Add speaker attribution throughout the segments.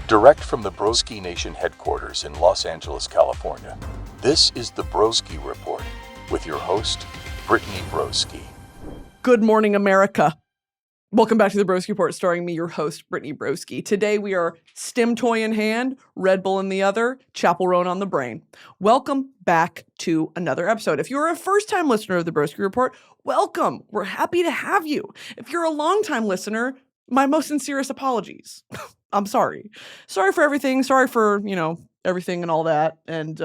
Speaker 1: Direct from the Broski Nation headquarters in Los Angeles, California, this is the Broski Report with your host, Brittany Broski.
Speaker 2: Good morning, America. Welcome back to the Broski Report, starring me, your host, Brittany Broski. Today we are stim toy in hand, Red Bull in the other, Chapel Roan on the brain. Welcome back to another episode. If you're a first-time listener of the Broski Report, welcome. We're happy to have you. If you're a long-time listener, my most sincerest apologies. I'm sorry. Sorry for everything. Sorry for, everything and all that. And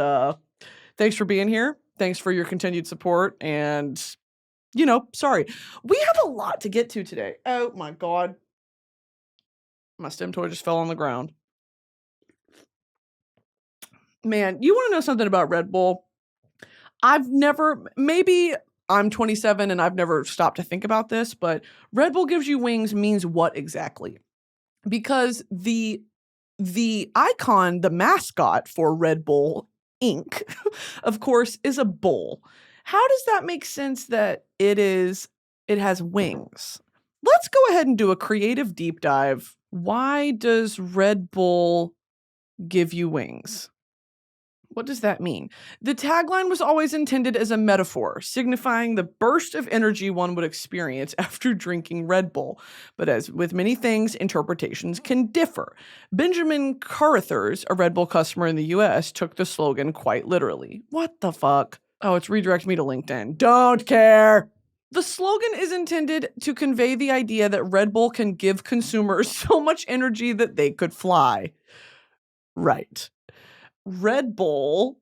Speaker 2: thanks for being here. Thanks for your continued support. And, sorry. We have a lot to get to today. Oh, my God. My stem toy just fell on the ground. Man, you want to know something about Red Bull? Maybe I'm 27 and I've never stopped to think about this, but Red Bull gives you wings means what exactly? Because the icon, the mascot for Red Bull Inc., of course, is a bull. How does that make sense that it has wings? Let's go ahead and do a creative deep dive. Why does Red Bull give you wings? What does that mean? The tagline was always intended as a metaphor, signifying the burst of energy one would experience after drinking Red Bull. But as with many things, interpretations can differ. Benjamin Carruthers, a Red Bull customer in the US, took the slogan quite literally. What the fuck? Oh, it's redirecting me to LinkedIn. Don't care. The slogan is intended to convey the idea that Red Bull can give consumers so much energy that they could fly. Right. Red Bull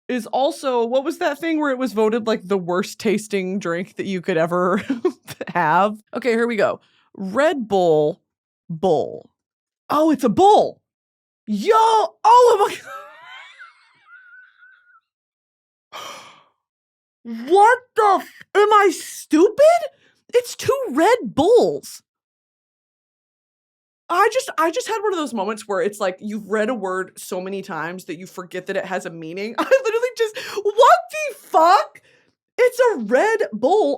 Speaker 2: is also, what was that thing where it was voted like the worst tasting drink that you could ever have? Okay, here we go. Red Bull. Oh, it's a bull. Yo, oh my God. What the am I stupid? It's two Red Bulls. I just had one of those moments where it's like you've read a word so many times that you forget that it has a meaning. I literally just, what the fuck? It's a Red Bull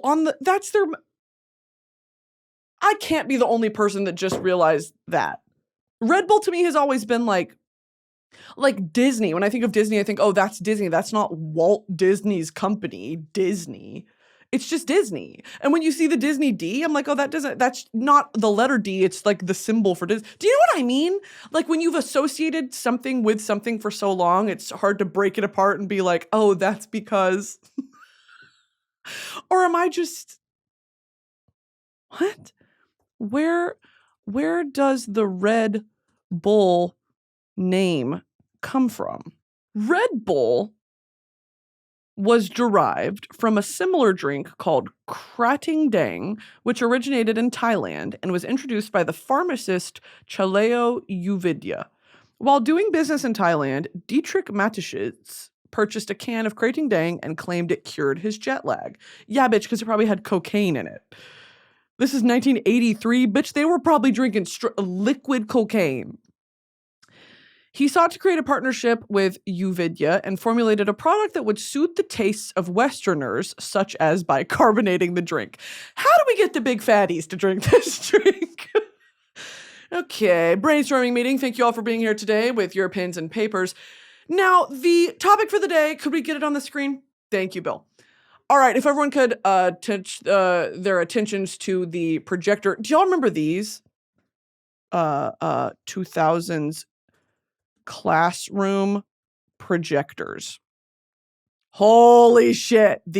Speaker 2: I can't be the only person that just realized that. Red Bull to me has always been like Disney. When I think of Disney, I think, oh, that's Disney. That's not Walt Disney's company, Disney. It's just Disney. And when you see the Disney D, I'm like, oh, that's not the letter D. It's like the symbol for Disney. Do you know what I mean? Like when you've associated something with something for so long, it's hard to break it apart and be like, oh, that's because. Or am I just. What? Where does the Red Bull name come from? Red Bull was derived from a similar drink called Krating Dang, which originated in Thailand and was introduced by the pharmacist Charli XCX. While doing business in Thailand, Dietrich Mateschitz purchased a can of Krating Dang and claimed it cured his jet lag. Yeah, bitch, because it probably had cocaine in it. This is 1983. Bitch, they were probably drinking liquid cocaine. He sought to create a partnership with XCX and formulated a product that would suit the tastes of Westerners, such as bicarbonating the drink. How do we get the big fatties to drink this drink? Okay, brainstorming meeting. Thank you all for being here today with your pens and papers. Now, the topic for the day, could we get it on the screen? Thank you, Bill. All right, if everyone could touch their attentions to the projector. Do y'all remember these? 2000s classroom projectors. Holy shit. I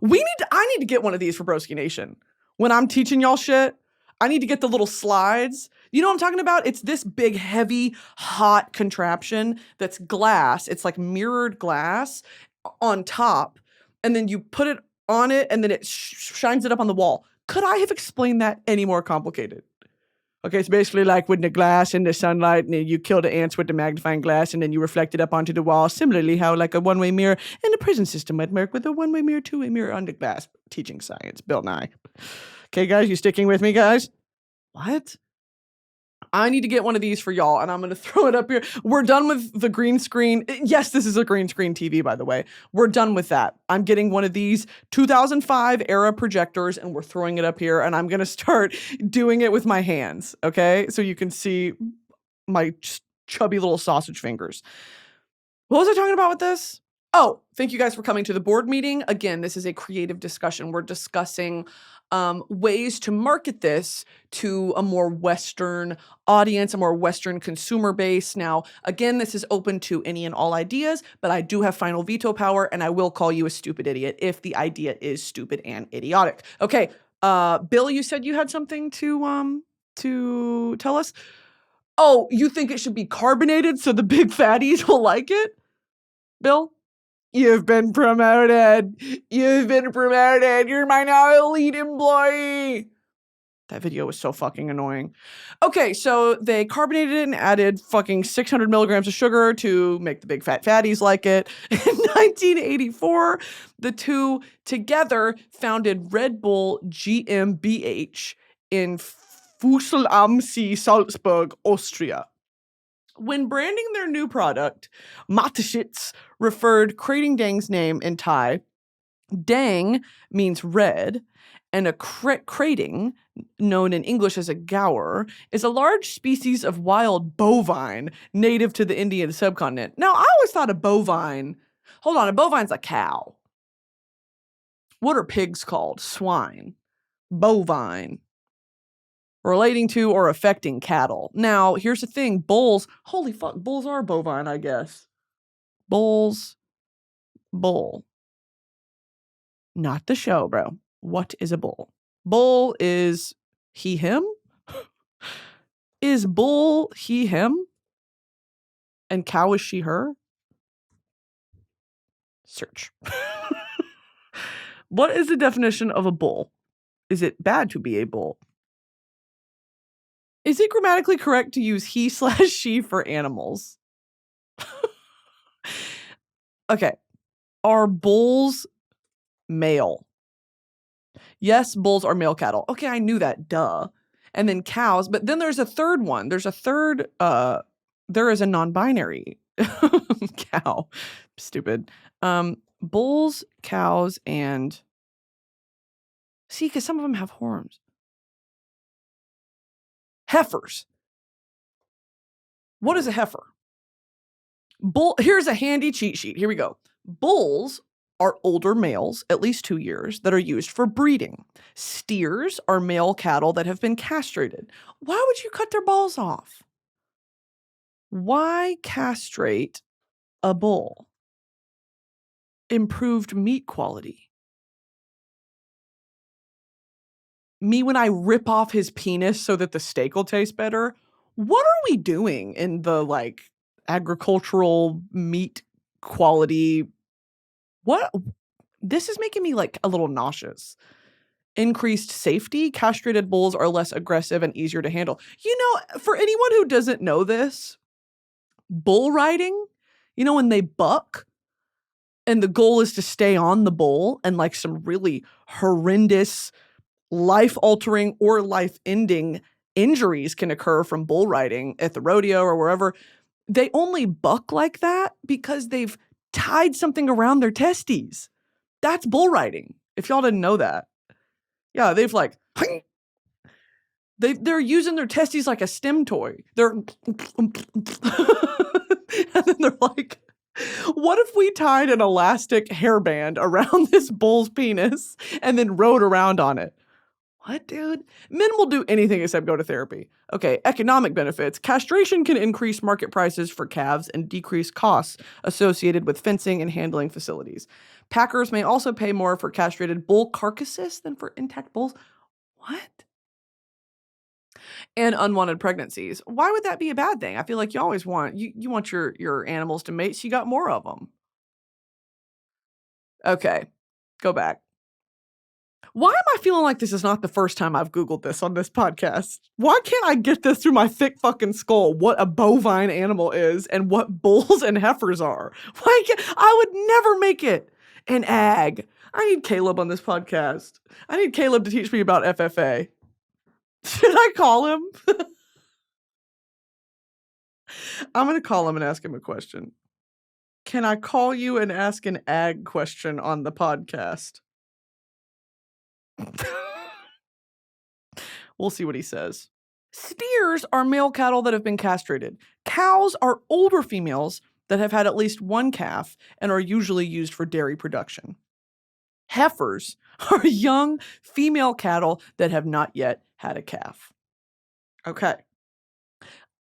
Speaker 2: need to get one of these for Broski Nation. When I'm teaching y'all shit, I need to get the little slides. You know what I'm talking about? It's this big, heavy, hot contraption that's glass. It's like mirrored glass on top. And then you put it on it and then it shines it up on the wall. Could I have explained that any more complicated? Okay, it's basically like with the glass and the sunlight, and you kill the ants with the magnifying glass, and then you reflect it up onto the wall. Similarly, how like a one-way mirror in the prison system might work with a one-way mirror, two-way mirror on the glass. Teaching science, Bill Nye. Okay, guys, you sticking with me, guys? What? I need to get one of these for y'all, and I'm going to throw it up here. We're done with the green screen. Yes, this is a green screen TV, by the way. We're done with that. I'm getting one of these 2005 era projectors, and we're throwing it up here, and I'm going to start doing it with my hands, okay? So you can see chubby little sausage fingers. What was I talking about with this? Oh, thank you guys for coming to the board meeting. Again, this is a creative discussion. We're discussing ways to market this to a more Western audience, a more Western consumer base. Now, again, this is open to any and all ideas, but I do have final veto power, and I will call you a stupid idiot if the idea is stupid and idiotic. Okay, Bill, you said you had something to tell us? Oh, you think it should be carbonated so the big fatties will like it? Bill? You've been promoted. You've been promoted. You're my now elite employee. That video was so fucking annoying. Okay, so they carbonated it and added fucking 600 milligrams of sugar to make the big fat fatties like it. In 1984, the two together founded Red Bull GmbH in Fussel am See, Salzburg, Austria. When branding their new product, Mateschitz referred Krating Dang's name in Thai. Dang means red, and a krating, known in English as a gaur, is a large species of wild bovine native to the Indian subcontinent. Now, I always thought a bovine, a bovine's a cow. What are pigs called? Swine. Bovine. Relating to or affecting cattle. Now, here's the thing. Bulls, holy fuck, bulls are bovine, I guess. Bulls, bull. Not the show, bro. What is a bull? Bull is he, him? Is bull he, him? And cow is she, her? Search. What is the definition of a bull? Is it bad to be a bull? Is it grammatically correct to use he/she for animals? Okay. Are bulls male? Yes, bulls are male cattle. Okay, I knew that. Duh. And then cows. But then there's a third one. There is a non-binary cow. Stupid. Bulls, cows, and... See, because some of them have horns. Heifers. What is a heifer? Here's a handy cheat sheet. Here we go. Bulls are older males, at least 2 years, that are used for breeding. Steers are male cattle that have been castrated. Why would you cut their balls off? Why castrate a bull? Improved meat quality. Me when I rip off his penis so that the steak will taste better. What are we doing in the agricultural meat quality? What? This is making me a little nauseous. Increased safety. Castrated bulls are less aggressive and easier to handle. For anyone who doesn't know this, bull riding, when they buck and the goal is to stay on the bull and some really horrendous life-altering or life-ending injuries can occur from bull riding at the rodeo or wherever. They only buck like that because they've tied something around their testes. That's bull riding, if y'all didn't know that. Yeah, they've they're using their testes like a stem toy. And then they're like, what if we tied an elastic hairband around this bull's penis and then rode around on it? What, dude? Men will do anything except go to therapy. Okay, economic benefits. Castration can increase market prices for calves and decrease costs associated with fencing and handling facilities. Packers may also pay more for castrated bull carcasses than for intact bulls. What? And unwanted pregnancies. Why would that be a bad thing? I feel like you always want, you want your animals to mate, so you got more of them. Okay, go back. Why am I feeling like this is not the first time I've Googled this on this podcast? Why can't I get this through my thick fucking skull, what a bovine animal is and what bulls and heifers are? I would never make it an ag. I need Caleb on this podcast. I need Caleb to teach me about FFA. Should I call him? I'm going to call him and ask him a question. Can I call you and ask an ag question on the podcast? We'll see what he says. Steers are male cattle that have been castrated. Cows are older females that have had at least one calf and are usually used for dairy production. Heifers are young female cattle that have not yet had a calf. Okay.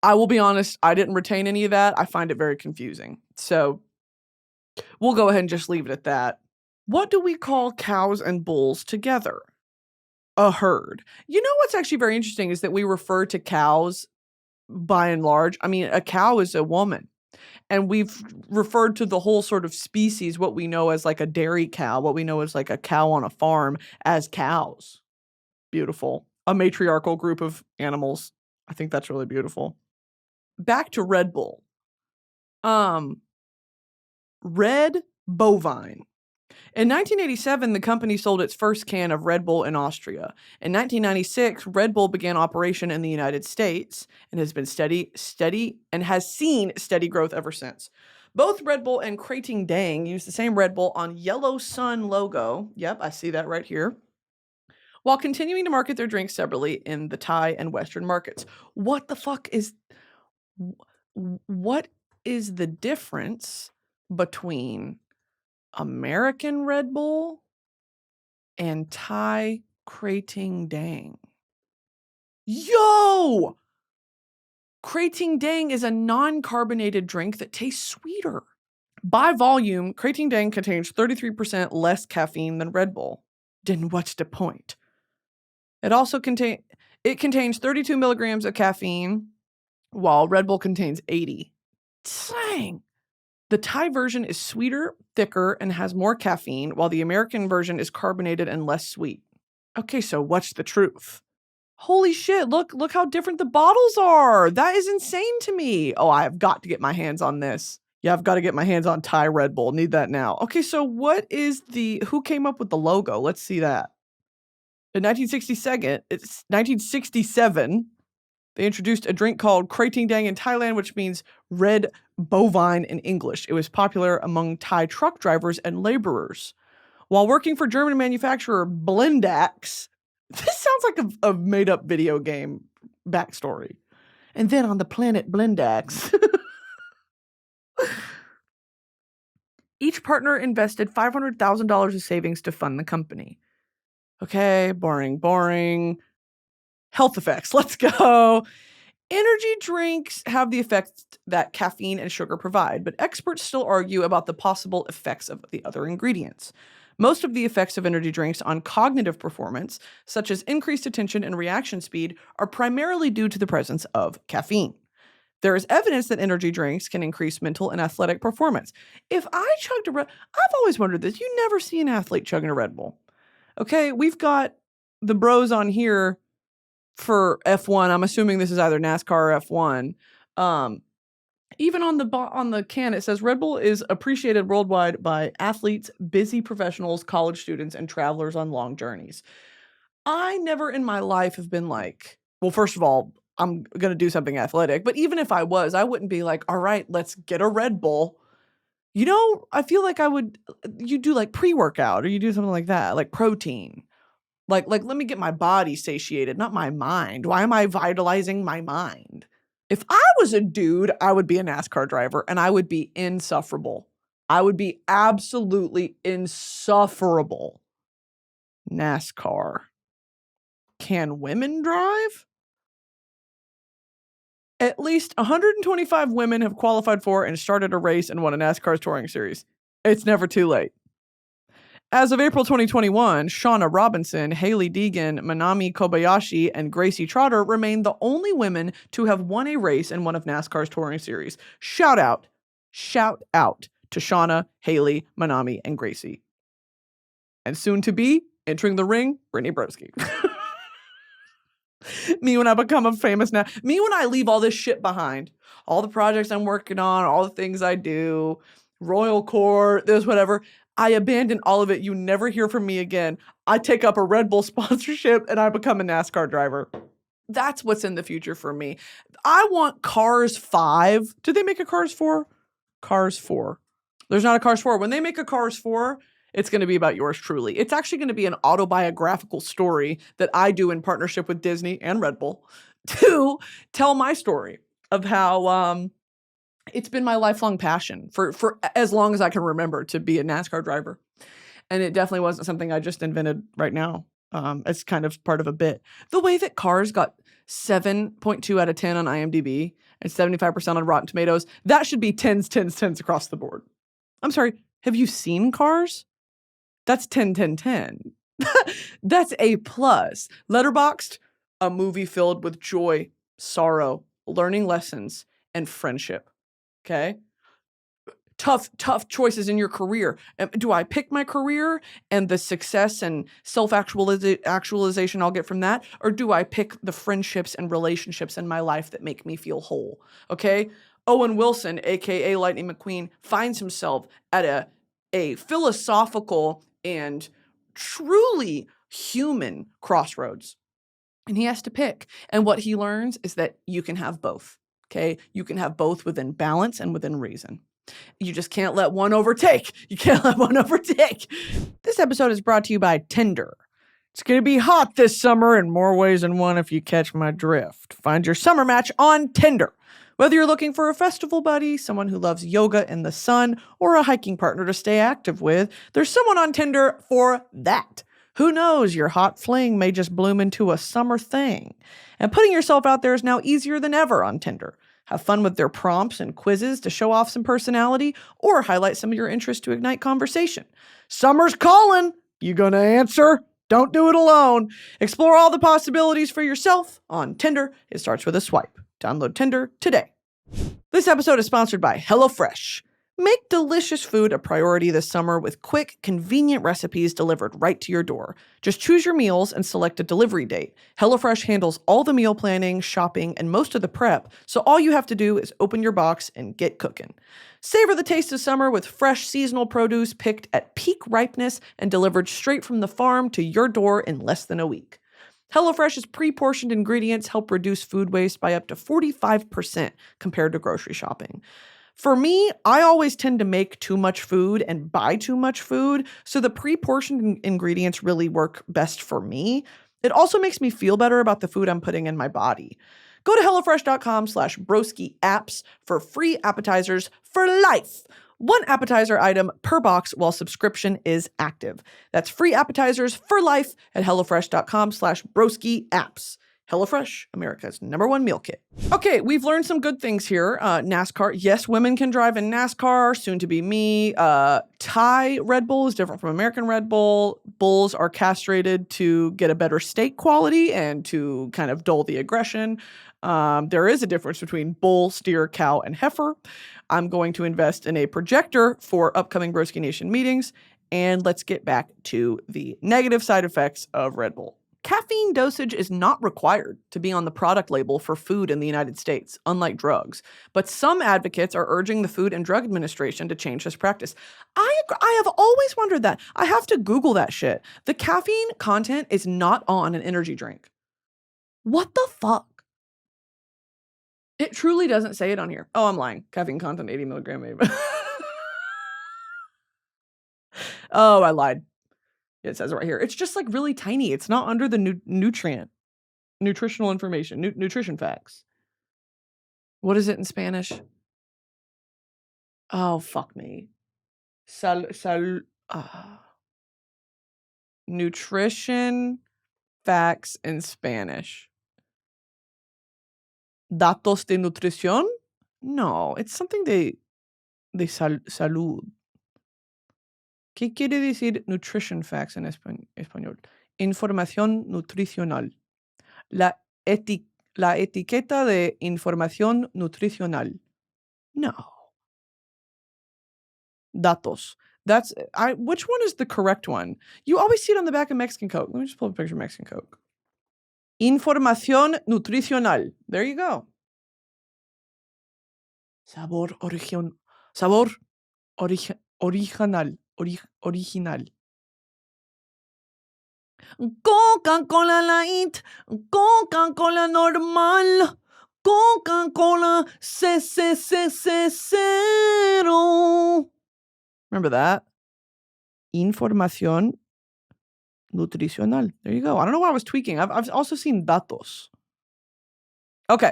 Speaker 2: I will be honest, I didn't retain any of that. I find it very confusing. So we'll go ahead and just leave it at that. What do we call cows and bulls together? A herd. You know what's actually very interesting is that we refer to cows by and large. I mean, a cow is a woman. And we've referred to the whole sort of species, what we know as like a dairy cow, what we know as like a cow on a farm, as cows. Beautiful. A matriarchal group of animals. I think that's really beautiful. Back to Red Bull. Red Bovine. In 1987, the company sold its first can of Red Bull in Austria. In 1996, Red Bull began operation in the United States and has been steady, and has seen steady growth ever since. Both Red Bull and Krating Dang use the same Red Bull on Yellow Sun logo. Yep, I see that right here. While continuing to market their drinks separately in the Thai and Western markets. What the fuck is the difference between American Red Bull and Thai Krating Dang? Yo! Krating Dang is a non-carbonated drink that tastes sweeter. By volume, Krating Dang contains 33% less caffeine than Red Bull. Then what's the point? It also contains 32 milligrams of caffeine, while Red Bull contains 80. Dang! The Thai version is sweeter, thicker, and has more caffeine, while the American version is carbonated and less sweet. Okay, so what's the truth? Holy shit, look how different the bottles are. That is insane to me. Oh, I've got to get my hands on this. Yeah, I've got to get my hands on Thai Red Bull. Need that now. Okay, so who came up with the logo? Let's see that. In 1967, they introduced a drink called Krating Dang in Thailand, which means red bovine in English. It was popular among Thai truck drivers and laborers. While working for German manufacturer Blendax, this sounds like a made-up video game backstory. And then on the planet Blendax, each partner invested $500,000 of savings to fund the company. Okay, boring. Health effects, let's go. Energy drinks have the effects that caffeine and sugar provide, but experts still argue about the possible effects of the other ingredients. Most of the effects of energy drinks on cognitive performance, such as increased attention and reaction speed, are primarily due to the presence of caffeine. There is evidence that energy drinks can increase mental and athletic performance. If I chugged I've always wondered this. You never see an athlete chugging a Red Bull. Okay, we've got the bros on here for F1. I'm assuming this is either NASCAR or F1. Even on the can, it says Red Bull is appreciated worldwide by athletes, busy professionals, college students, and travelers on long journeys. I never in my life have been like, well, first of all, I'm going to do something athletic. But even if I was, I wouldn't be like, all right, let's get a Red Bull. You know, I feel like you do like pre-workout or you do something like that, like protein. Like, let me get my body satiated, not my mind. Why am I vitalizing my mind? If I was a dude, I would be a NASCAR driver and I would be insufferable. I would be absolutely insufferable. NASCAR. Can women drive? At least 125 women have qualified for and started a race and won a NASCAR touring series. It's never too late. As of April 2021, Shauna Robinson, Haley Deegan, Manami Kobayashi, and Gracie Trotter remain the only women to have won a race in one of NASCAR's touring series. Shout out to Shauna, Haley, Manami, and Gracie. And soon to be, entering the ring, Brittany Broski. Me when I become a famous now. Me when I leave all this shit behind. All the projects I'm working on, all the things I do, Royal Court, this, whatever. I abandon all of it. You never hear from me again. I take up a Red Bull sponsorship and I become a NASCAR driver. That's what's in the future for me. I want Cars 5. Did they make a Cars 4? Cars 4. There's not a Cars 4. When they make a Cars 4, it's going to be about yours truly. It's actually going to be an autobiographical story that I do in partnership with Disney and Red Bull. to tell my story of how it's been my lifelong passion for as long as I can remember to be a NASCAR driver. And it definitely wasn't something I just invented right now. It's kind of part of a bit. The way that Cars got 7.2 out of 10 on IMDb and 75% on Rotten Tomatoes, that should be 10s, 10s, 10s across the board. I'm sorry, have you seen Cars? That's 10, 10, 10. That's A+. Letterboxd, a movie filled with joy, sorrow, learning lessons, and friendship. Okay? Tough choices in your career. Do I pick my career and the success and self-actualization I'll get from that? Or do I pick the friendships and relationships in my life that make me feel whole? Okay? Owen Wilson, aka Lightning McQueen, finds himself at a philosophical and truly human crossroads. And he has to pick. And what he learns is that you can have both. Okay? You can have both within balance and within reason. You just can't let one overtake. You can't let one overtake. This episode is brought to you by Tinder. It's going to be hot this summer in more ways than one if you catch my drift. Find your summer match on Tinder. Whether you're looking for a festival buddy, someone who loves yoga in the sun, or a hiking partner to stay active with, there's someone on Tinder for that. Who knows, your hot fling may just bloom into a summer thing. And putting yourself out there is now easier than ever on Tinder. Have fun with their prompts and quizzes to show off some personality or highlight some of your interests to ignite conversation. Summer's calling. You gonna answer? Don't do it alone. Explore all the possibilities for yourself on Tinder. It starts with a swipe. Download Tinder today. This episode is sponsored by HelloFresh. Make delicious food a priority this summer with quick, convenient recipes delivered right to your door. Just choose your meals and select a delivery date. HelloFresh handles all the meal planning, shopping, and most of the prep, so all you have to do is open your box and get cooking. Savor the taste of summer with fresh seasonal produce picked at peak ripeness and delivered straight from the farm to your door in less than a week. HelloFresh's pre-portioned ingredients help reduce food waste by up to 45% compared to grocery shopping. For me, I always tend to make too much food and buy too much food, so the pre-portioned ingredients really work best for me. It also makes me feel better about the food I'm putting in my body. Go to HelloFresh.com/BroskiApps for free appetizers for life. One appetizer item per box while subscription is active. That's free appetizers for life at HelloFresh.com/BroskiApps. HelloFresh, America's #1 meal kit. Okay, we've learned some good things here. NASCAR, yes, women can drive in NASCAR, soon to be me. Thai Red Bull is different from American Red Bull. Bulls are castrated to get a better steak quality and to kind of dull the aggression. There is a difference between bull, steer, cow, and heifer. I'm going to invest in a projector for upcoming Broski Nation meetings. And let's get back to the negative side effects of Red Bull. Caffeine dosage is not required to be on the product label for food in the United States, unlike drugs. But some advocates are urging the Food and Drug Administration to change this practice. I have always wondered that. I have to Google that shit. The caffeine content is not on an energy drink. What the fuck? It truly doesn't say it on here. Oh, I'm lying. Caffeine content, 80 milligram. Oh, I lied. It says it right here. It's just like really tiny. It's not under the nutritional information, nutrition facts. What is it in Spanish? Oh, fuck me. Nutrition facts in Spanish. Datos de nutrición? No, it's something de salud. ¿Qué quiere decir nutrition facts en español? Información nutricional. La etiqueta de información nutricional. No. Datos. Which one is the correct one? You always see it on the back of Mexican Coke. Let me just pull up a picture of Mexican Coke. Información nutricional. There you go. Sabor original. Original. Coca-Cola Light, Coca-Cola normal, Coca-Cola cero. Remember that? Información nutricional. There you go. I don't know why I was tweaking. I've also seen datos. Okay,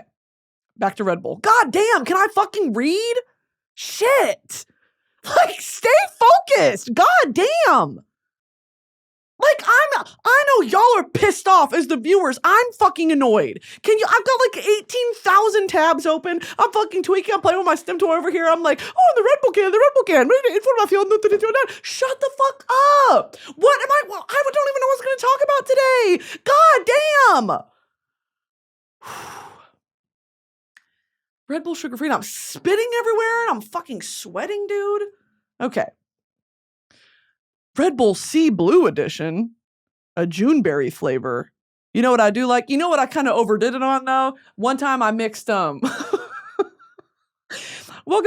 Speaker 2: back to Red Bull. God damn, can I fucking read? Shit. Like, stay focused. God damn. Like, I know y'all are pissed off as the viewers. I'm fucking annoyed. I've got like 18,000 tabs open. I'm fucking tweaking. I'm playing with my stem toy over here. I'm like, oh, the Red Bull can. Información. Shut the fuck up. What am I? Well, I don't even know what I was going to talk about today. God damn. Red Bull sugar free. I'm spitting everywhere and I'm fucking sweating, dude. Okay. Red Bull Sea Blue Edition, a Juneberry flavor. You know what I do like? You know what I kind of overdid it on though? One time I mixed Welcome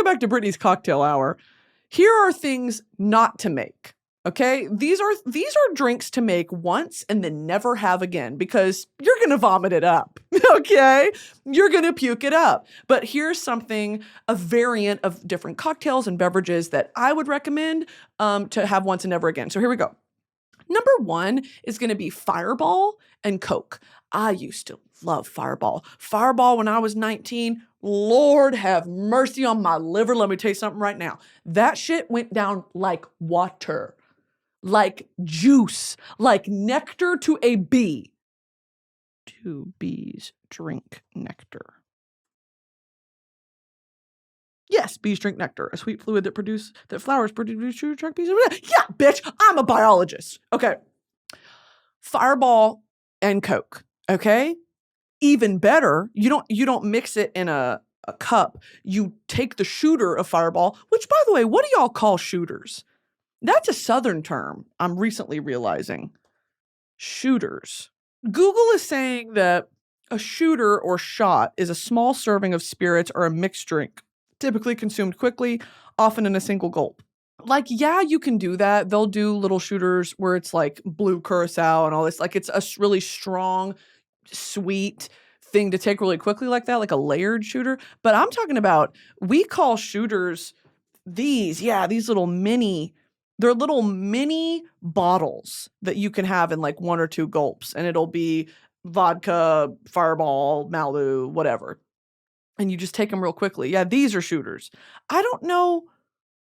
Speaker 2: back to Brittany's Cocktail Hour. Here are things not to make. Okay? These are drinks to make once and then never have again because you're going to vomit it up. Okay? You're going to puke it up. But here's something, a variant of different cocktails and beverages that I would recommend to have once and never again. So here we go. Number 1 is going to be Fireball and Coke. I used to love Fireball. Fireball when I was 19, Lord have mercy on my liver. Let me tell you something right now. That shit went down like water. Like juice, like nectar to a bee. 2 bees drink nectar. Yes, bees drink nectar, a sweet fluid that flowers produce to attract bees. Yeah, bitch, I'm a biologist. Okay. Fireball and Coke, okay? Even better, you don't mix it in a cup. You take the shooter of Fireball, which by the way, what do y'all call shooters? That's a Southern term, I'm recently realizing. Shooters. Google is saying that a shooter or shot is a small serving of spirits or a mixed drink, typically consumed quickly, often in a single gulp. Like, yeah, you can do that. They'll do little shooters where it's like blue curacao and all this. Like, it's a really strong, sweet thing to take really quickly like that, like a layered shooter. But I'm talking about, we call shooters these little mini... They're little mini bottles that you can have in like 1 or 2 gulps, and it'll be vodka, Fireball, Malibu, whatever. And you just take them real quickly. Yeah, these are shooters. I don't know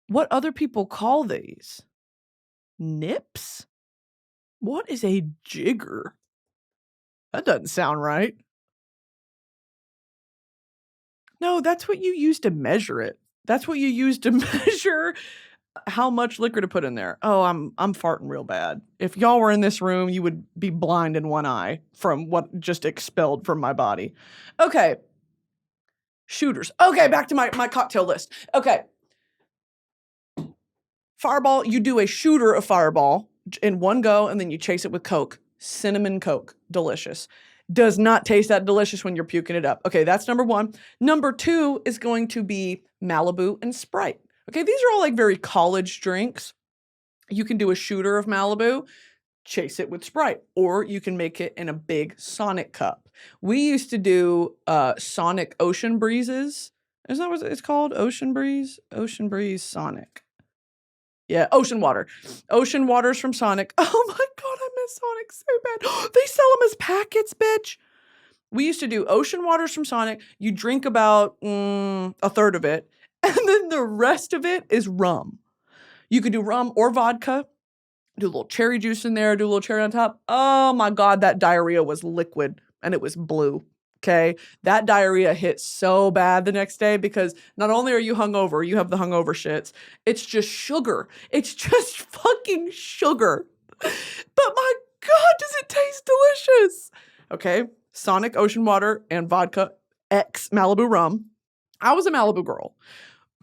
Speaker 2: what other people call these. Nips? What is a jigger? That doesn't sound right. No, that's what you use to measure it. That's what you use to measure how much liquor to put in there. Oh, I'm farting real bad. If y'all were in this room, you would be blind in one eye from what just expelled from my body. Okay. Shooters. Okay, back to my cocktail list. Okay. Fireball, you do a shooter of Fireball in one go, and then you chase it with Coke. Cinnamon Coke. Delicious. Does not taste that delicious when you're puking it up. Okay, that's number 1. Number 2 is going to be Malibu and Sprite. Okay, these are all like very college drinks. You can do a shooter of Malibu, chase it with Sprite, or you can make it in a big Sonic cup. We used to do Sonic Ocean Breezes. Isn't that what it's called? Ocean Breeze? Ocean Breeze Sonic. Yeah, Ocean Water. Ocean Waters from Sonic. Oh my God, I miss Sonic so bad. They sell them as packets, bitch. We used to do Ocean Waters from Sonic. You drink about a third of it. And then the rest of it is rum. You could do rum or vodka, do a little cherry juice in there, do a little cherry on top. Oh my God, that diarrhea was liquid and it was blue. Okay. That diarrhea hit so bad the next day because not only are you hungover, you have the hungover shits. It's just sugar. It's just fucking sugar. But my God, does it taste delicious? Okay. Sonic Ocean Water and vodka X Malibu rum. I was a Malibu girl.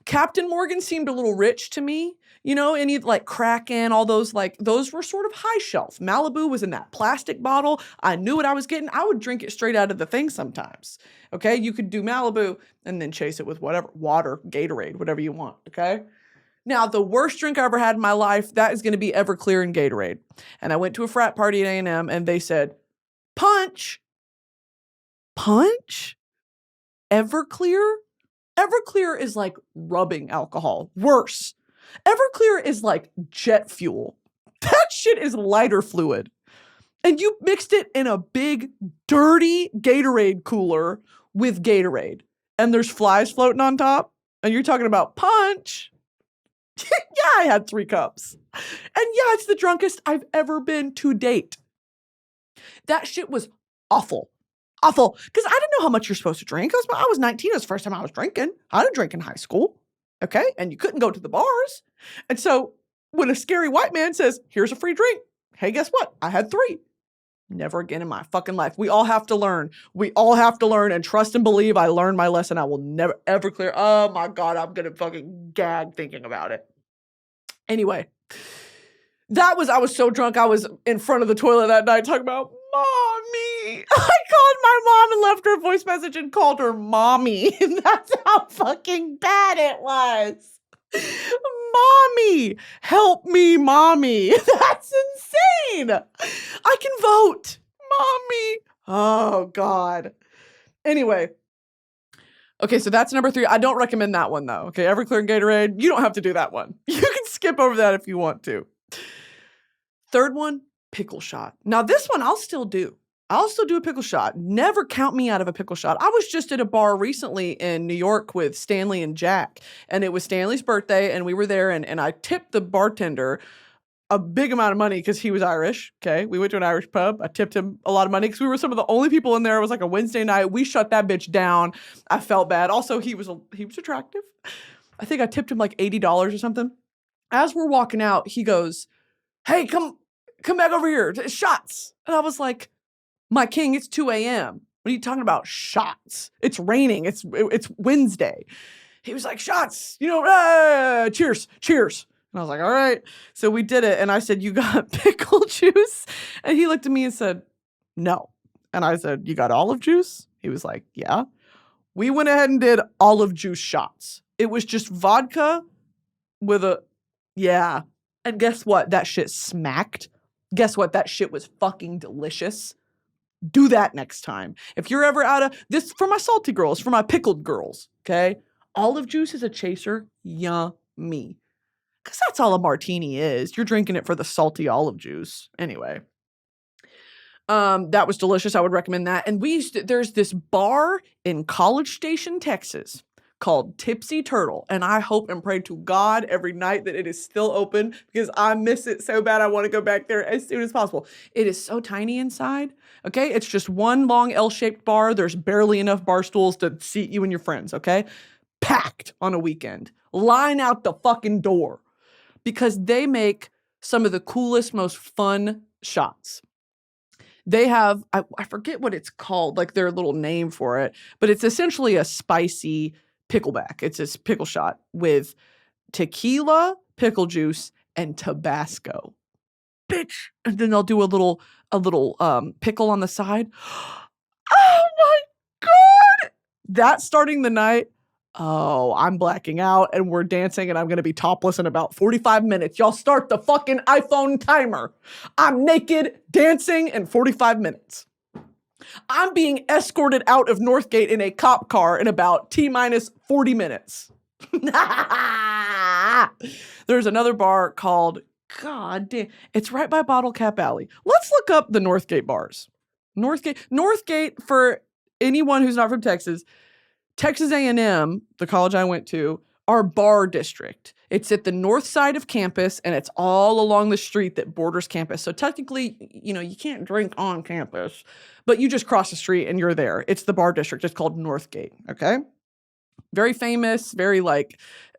Speaker 2: Captain Morgan seemed a little rich to me, you know, any like Kraken, all those, like, those were sort of high shelf. Malibu was in that plastic bottle. I knew what I was getting. I would drink it straight out of the thing sometimes. Okay. You could do Malibu and then chase it with whatever, water, Gatorade, whatever you want. Okay. Now, the worst drink I ever had in my life, that is going to be Everclear and Gatorade. And I went to a frat party at A&M and they said, punch. Punch? Everclear? Everclear is like rubbing alcohol. Worse. Everclear is like jet fuel. That shit is lighter fluid. And you mixed it in a big, dirty Gatorade cooler with Gatorade and there's flies floating on top and you're talking about punch. Yeah, I had 3 cups. And yeah, it's the drunkest I've ever been to date. That shit was awful. Awful. Because I didn't know how much you're supposed to drink. I was 19. It was the first time I was drinking. I didn't drink in high school. Okay. And you couldn't go to the bars. And so when a scary white man says, here's a free drink. Hey, guess what? I had 3. Never again in my fucking life. We all have to learn. We all have to learn and trust and believe I learned my lesson. I will never, ever clear. Oh my God. I'm going to fucking gag thinking about it. Anyway, I was so drunk. I was in front of the toilet that night talking about mommy. I called my mom and left her a voice message and called her mommy. And that's how fucking bad it was. Mommy, help me, mommy. That's insane. I can vote. Mommy. Oh, God. Anyway. Okay, so that's number 3. I don't recommend that one, though. Okay, Everclear and Gatorade, you don't have to do that one. You can skip over that if you want to. Third one, pickle shot. Now, this one I'll still do. I'll still do a pickle shot. Never count me out of a pickle shot. I was just at a bar recently in New York with Stanley and Jack, and it was Stanley's birthday, and we were there, and I tipped the bartender a big amount of money because he was Irish, okay? We went to an Irish pub. I tipped him a lot of money because we were some of the only people in there. It was like a Wednesday night. We shut that bitch down. I felt bad. Also, he was attractive. I think I tipped him like $80 or something. As we're walking out, he goes, hey, come back over here. Shots. And I was like, my king, it's 2 a.m. What are you talking about? Shots. It's raining. It's Wednesday. He was like, shots. Cheers. And I was like, all right. So we did it. And I said, you got pickle juice? And he looked at me and said, no. And I said, you got olive juice? He was like, yeah. We went ahead and did olive juice shots. It was just vodka with yeah. And guess what? That shit smacked. Guess what? That shit was fucking delicious. Do that next time. If you're ever out of this, for my salty girls, for my pickled girls, okay? Olive juice is a chaser. Yummy. Because that's all a martini is. You're drinking it for the salty olive juice. Anyway. That was delicious. I would recommend that. And there's this bar in College Station, Texas called Tipsy Turtle. And I hope and pray to God every night that it is still open because I miss it so bad. I want to go back there as soon as possible. It is so tiny inside. Okay. It's just one long L-shaped bar. There's barely enough bar stools to seat you and your friends. Okay. Packed on a weekend. Line out the fucking door because they make some of the coolest, most fun shots. They have, I forget what it's called, like their little name for it, but it's essentially a spicy pickleback. It's this pickle shot with tequila, pickle juice, and Tabasco. Bitch. And then they'll do a little pickle on the side. Oh my God. That's starting the night. Oh, I'm blacking out and we're dancing and I'm going to be topless in about 45 minutes. Y'all start the fucking iPhone timer. I'm naked dancing in 45 minutes. I'm being escorted out of Northgate in a cop car in about T-minus 40 minutes. There's another bar called, God damn, it's right by Bottle Cap Alley. Let's look up the Northgate bars. Northgate, for anyone who's not from Texas, Texas A&M, the college I went to, our bar district. It's at the north side of campus, and it's all along the street that borders campus. So technically, you can't drink on campus, but you just cross the street and you're there. It's the bar district. It's called Northgate, okay? Very famous, very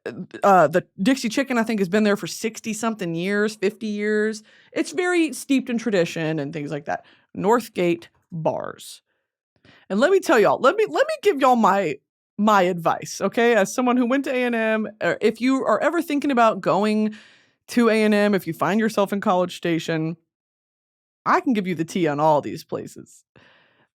Speaker 2: the Dixie Chicken, I think, has been there for 60-something years, 50 years. It's very steeped in tradition and things like that. Northgate bars. And let me tell y'all, let me give y'all my advice, okay? As someone who went to A&M, if you are ever thinking about going to A&M, if you find yourself in College Station, I can give you the tea on all these places.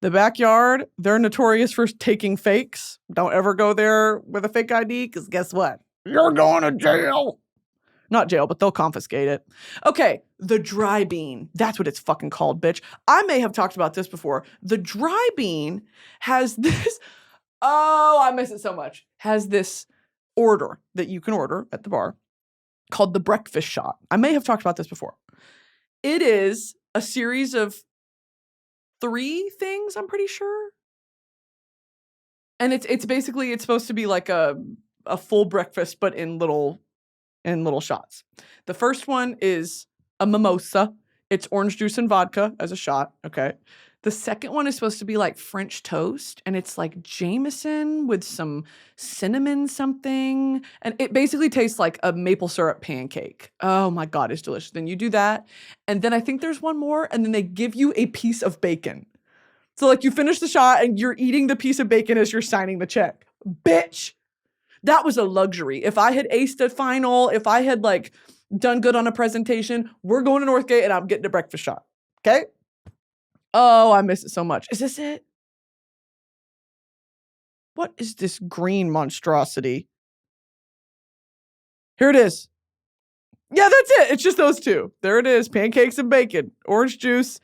Speaker 2: The backyard, they're notorious for taking fakes. Don't ever go there with a fake ID, because guess what? You're going to jail. Not jail, but they'll confiscate it. Okay, the Dry Bean. That's what it's fucking called, bitch. I may have talked about this before. The Dry Bean has this... Oh, I miss it so much. Has this order that you can order at the bar called the breakfast shot. I may have talked about this before. It is a series of 3 things, I'm pretty sure. And it's basically, it's supposed to be like a full breakfast, but in little shots. The first one is a mimosa. It's orange juice and vodka as a shot. Okay. The second one is supposed to be like French toast, and it's like Jameson with some cinnamon something. And it basically tastes like a maple syrup pancake. Oh my God, it's delicious. Then you do that. And then I think there's one more, and then they give you a piece of bacon. So like you finish the shot and you're eating the piece of bacon as you're signing the check. Bitch, that was a luxury. If I had aced a final, if I had like done good on a presentation, we're going to Northgate and I'm getting a breakfast shot. Okay? Oh, I miss it so much. Is this it? What is this green monstrosity? Here it is. Yeah, that's it. It's just those two. There it is. Pancakes and bacon, orange juice.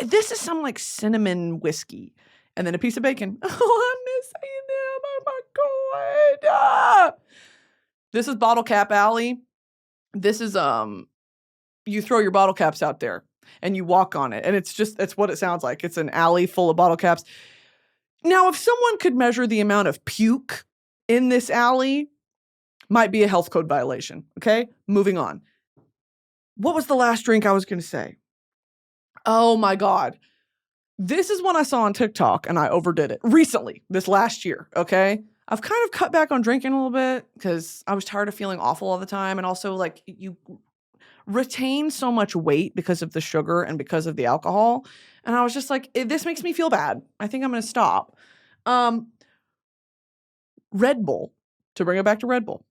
Speaker 2: This is some like cinnamon whiskey. And then a piece of bacon. Oh, I miss them. Oh my God. This is Bottle Cap Alley. This is, you throw your bottle caps out there and you walk on it. And it's what it sounds like. It's an alley full of bottle caps. Now, if someone could measure the amount of puke in this alley, might be a health code violation. Okay, moving on. What was the last drink I was going to say? Oh my God. This is one I saw on TikTok and I overdid it recently, this last year. Okay. I've kind of cut back on drinking a little bit because I was tired of feeling awful all the time. And also, like, you retain so much weight because of the sugar and because of the alcohol. And I was just like, this makes me feel bad. I think I'm going to stop. Red Bull, to bring it back to Red Bull,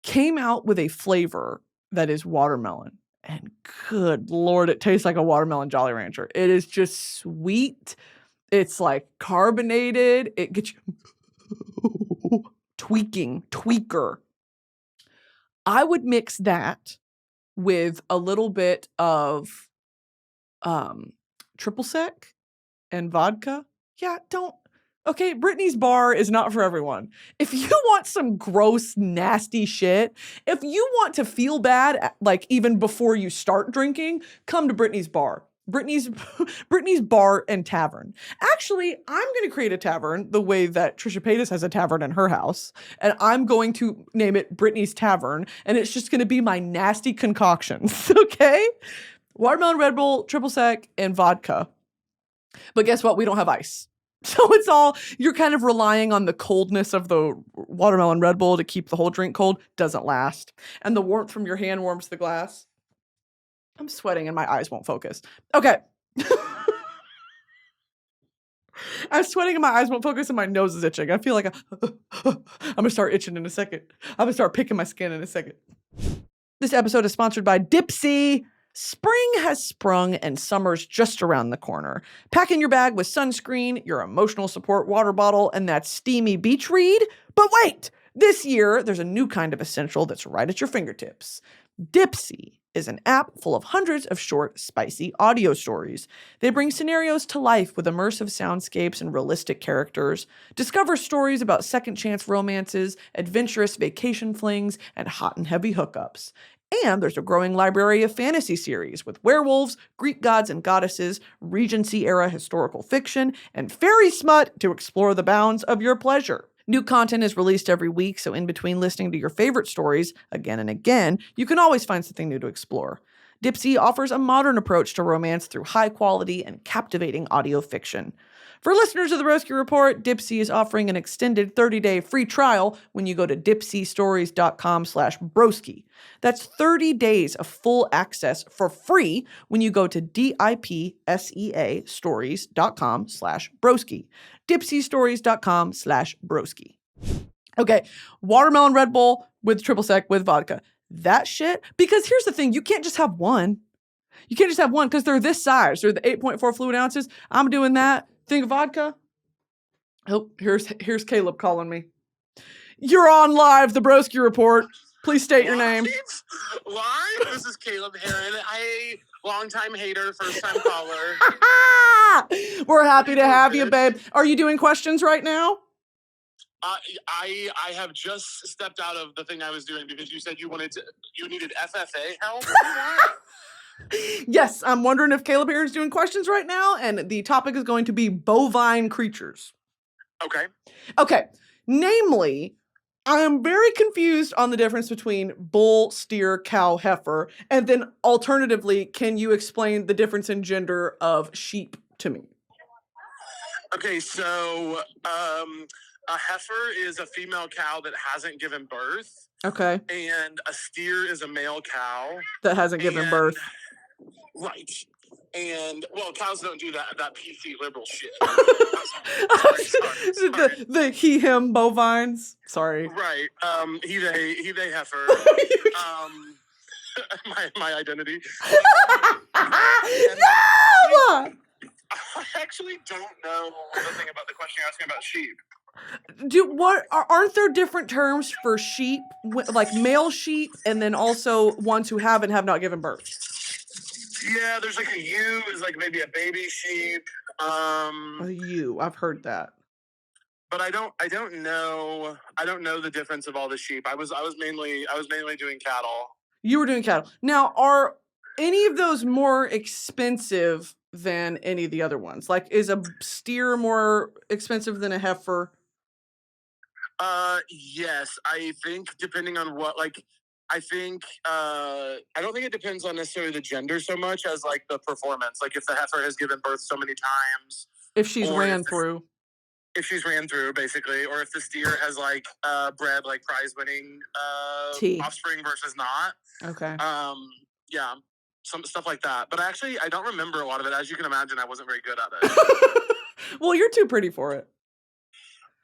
Speaker 2: came out with a flavor that is watermelon. And good Lord, it tastes like a watermelon Jolly Rancher. It is just sweet. It's like carbonated. It gets you tweaker. I would mix that with a little bit of triple sec and vodka. Yeah, okay, Brittany's bar is not for everyone. If you want some gross, nasty shit, if you want to feel bad, like even before you start drinking, come to Brittany's bar. Brittany's Bar and Tavern. Actually, I'm going to create a tavern the way that Trisha Paytas has a tavern in her house. And I'm going to name it Brittany's Tavern. And it's just going to be my nasty concoctions, okay? Watermelon Red Bull, triple sec, and vodka. But guess what? We don't have ice. So you're kind of relying on the coldness of the watermelon Red Bull to keep the whole drink cold. Doesn't last. And the warmth from your hand warms the glass. I'm sweating and my eyes won't focus. Okay. I'm sweating and my eyes won't focus and my nose is itching. I feel like I'm going to start itching in a second. I'm going to start picking my skin in a second. This episode is sponsored by Dipsy. Spring has sprung and summer's just around the corner. Pack in your bag with sunscreen, your emotional support water bottle, and that steamy beach read. But wait, this year there's a new kind of essential that's right at your fingertips. Dipsy is an app full of hundreds of short, spicy audio stories. They bring scenarios to life with immersive soundscapes and realistic characters. Discover stories about second chance romances, adventurous vacation flings, and hot and heavy hookups. And there's a growing library of fantasy series with werewolves, Greek gods and goddesses, Regency-era historical fiction, and fairy smut to explore the bounds of your pleasure. New content is released every week, so in between listening to your favorite stories again and again, you can always find something new to explore. Dipsy offers a modern approach to romance through high-quality and captivating audio fiction. For listeners of the Broski Report, Dipsy is offering an extended 30-day free trial when you go to dipsystories.com/broski. That's 30 days of full access for free when you go to DIPSEA stories.com/broski. dipsystories.com/broski. Okay, watermelon Red Bull with triple sec with vodka. That shit, because here's the thing, you can't just have one. You can't just have one because they're this size. They're the 8.4 fluid ounces. I'm doing that. Think of vodka. Oh, here's Caleb calling me. You're on live, the Broski Report. Please state your name.
Speaker 3: Live? This is Caleb Hearon. Longtime hater, first time caller.
Speaker 2: We're happy to have you, babe. Are you doing questions right now?
Speaker 3: I have just stepped out of the thing I was doing because you said you needed FFA help.
Speaker 2: Yes, I'm wondering if Caleb Hearon's doing questions right now, and the topic is going to be bovine creatures.
Speaker 3: Okay.
Speaker 2: Okay. Namely, I am very confused on the difference between bull, steer, cow, heifer. And then alternatively, can you explain the difference in gender of sheep to me?
Speaker 3: Okay, so a heifer is a female cow that hasn't given birth.
Speaker 2: Okay.
Speaker 3: And a steer is a male cow.
Speaker 2: That hasn't given birth.
Speaker 3: Right. And, well, cows don't do that PC liberal shit. Sorry.
Speaker 2: The he, him bovines. Sorry.
Speaker 3: Right. He, they heifer. My identity.
Speaker 2: No!
Speaker 3: I actually don't know anything about the question you're asking about sheep.
Speaker 2: Aren't there different terms for sheep, like male sheep, and then also ones who have not given birth?
Speaker 3: Yeah, there's like a ewe is like maybe a baby sheep.
Speaker 2: A ewe, I've heard that.
Speaker 3: But I don't know the difference of all the sheep. I was mainly doing cattle.
Speaker 2: You were doing cattle. Now, are any of those more expensive than any of the other ones? Like, is a steer more expensive than a heifer?
Speaker 3: Yes, I think depending on what, like, I don't think it depends on necessarily the gender so much as like the performance. Like if the heifer has given birth so many times.
Speaker 2: If she's ran through.
Speaker 3: If she's ran through, basically, or if the steer has like bred like prize winning offspring versus not.
Speaker 2: Okay.
Speaker 3: Yeah. Some stuff like that. But actually I don't remember a lot of it. As you can imagine, I wasn't very good at it.
Speaker 2: Well, you're too pretty for it.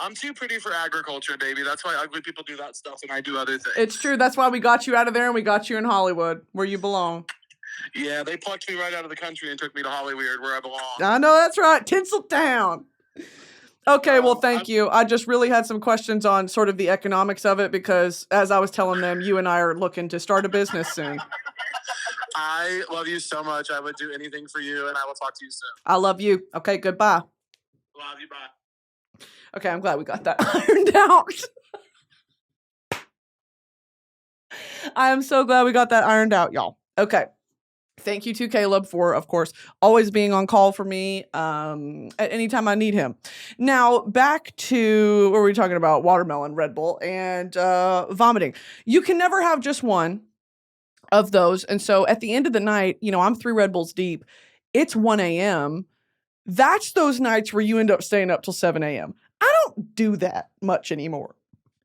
Speaker 3: I'm too pretty for agriculture, baby. That's why ugly people do that stuff and I do other things.
Speaker 2: It's true. That's why we got you out of there and we got you in Hollywood, where you belong.
Speaker 3: Yeah, they plucked me right out of the country and took me to Hollywood, where I belong.
Speaker 2: I know, that's right. Tinseltown. Okay, well, thank you. I just really had some questions on sort of the economics of it because, as I was telling them, you and I are looking to start a business soon.
Speaker 3: I love you so much. I would do anything for you, and I will talk to you soon.
Speaker 2: I love you. Okay, goodbye.
Speaker 3: Love you, bye.
Speaker 2: Okay, I'm glad we got that ironed out. I am so glad we got that ironed out, y'all. Okay. Thank you to Caleb for, of course, always being on call for me at any time I need him. Now, back to what were we talking about? Watermelon, Red Bull, and vomiting. You can never have just one of those. And so at the end of the night, you know, I'm 3 Red Bulls deep. It's 1 a.m. That's those nights where you end up staying up till 7 a.m. I don't do that much anymore.